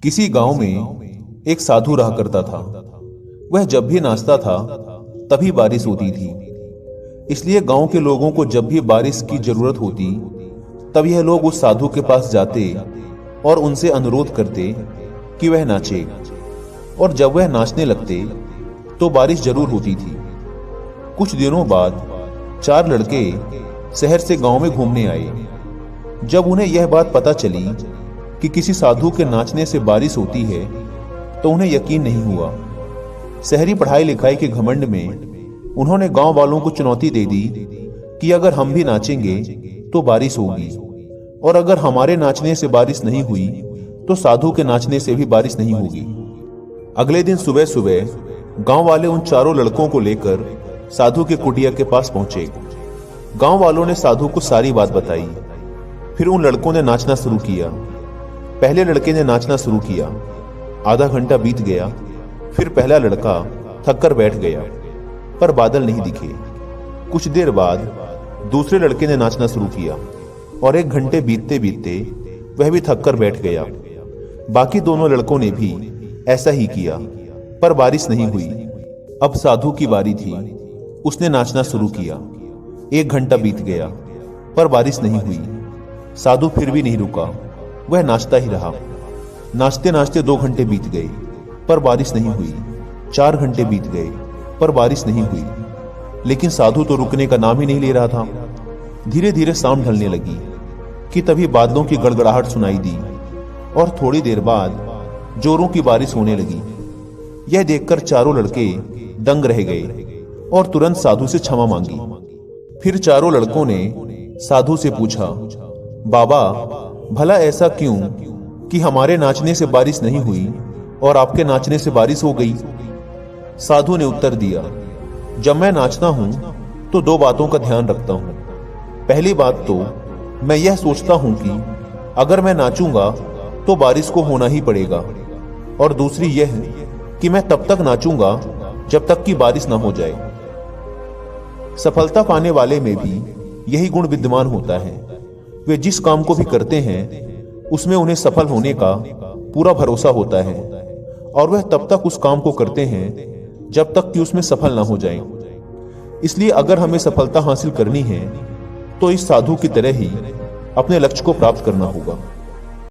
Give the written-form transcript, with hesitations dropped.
किसी गांव में एक साधु रहा करता था। वह जब भी नाचता था तभी बारिश होती थी। इसलिए गांव के लोगों को जब भी बारिश की जरूरत होती तब यह लोग उस साधु के पास जाते और उनसे अनुरोध करते कि वह नाचे। और जब वह नाचने लगते तो बारिश जरूर होती थी। कुछ दिनों बाद 4 लड़के शहर से गांव में घूमने आए। जब उन्हें यह बात पता चली कि किसी साधु के नाचने से बारिश होती है तो उन्हें यकीन नहीं हुआ। शहरी पढ़ाई लिखाई के घमंड में उन्होंने गांव वालों को चुनौती दे दी कि अगर हम भी नाचेंगे तो बारिश होगी, और अगर हमारे नाचने से बारिश नहीं हुई तो साधु के नाचने से भी बारिश नहीं होगी। अगले दिन सुबह सुबह गांव वाले उन चारों लड़कों को लेकर साधु के कुटिया के पास पहुंचे। गांव वालों ने साधु को सारी बात बताई। फिर उन लड़कों ने नाचना शुरू किया। पहले लड़के ने नाचना शुरू किया। आधा घंटा बीत गया। फिर पहला लड़का थक कर बैठ गया, पर बादल नहीं दिखे। कुछ देर बाद दूसरे लड़के ने नाचना शुरू किया और 1 घंटे बीतते बीतते वह भी थक कर बैठ गया। बाकी दोनों लड़कों ने भी ऐसा ही किया, पर बारिश नहीं हुई। अब साधु की बारी थी। उसने नाचना शुरू किया। 1 घंटा बीत गया, पर बारिश नहीं हुई। साधु फिर भी नहीं रुका, वह नाचता ही रहा। नाचते नाचते 2 घंटे बीत गए, पर बारिश नहीं हुई। 4 घंटे बीत गए, पर बारिश नहीं हुई। लेकिन साधु तो रुकने का नाम ही नहीं ले रहा था। धीरे धीरे शाम ढलने लगी कि तभी बादलों की गड़गड़ाहट सुनाई दी और थोड़ी देर बाद जोरों की बारिश होने लगी। यह देखकर चारों लड़के दंग रह गए और तुरंत साधु से क्षमा मांगी। फिर चारों लड़कों ने साधु से पूछा, बाबा, भला ऐसा क्यों कि हमारे नाचने से बारिश नहीं हुई और आपके नाचने से बारिश हो गई? साधु ने उत्तर दिया, जब मैं नाचता हूं तो 2 बातों का ध्यान रखता हूं। पहली बात तो मैं यह सोचता हूं कि अगर मैं नाचूंगा तो बारिश को होना ही पड़ेगा, और दूसरी यह कि मैं तब तक नाचूंगा जब तक कि बारिश ना हो जाए। सफलता पाने वाले में भी यही गुण विद्यमान होता है। वे जिस काम को भी करते हैं उसमें उन्हें सफल होने का पूरा भरोसा होता है, और वह तब तक उस काम को करते हैं जब तक कि उसमें सफल ना हो जाएं। इसलिए अगर हमें सफलता हासिल करनी है तो इस साधु की तरह ही अपने लक्ष्य को प्राप्त करना होगा।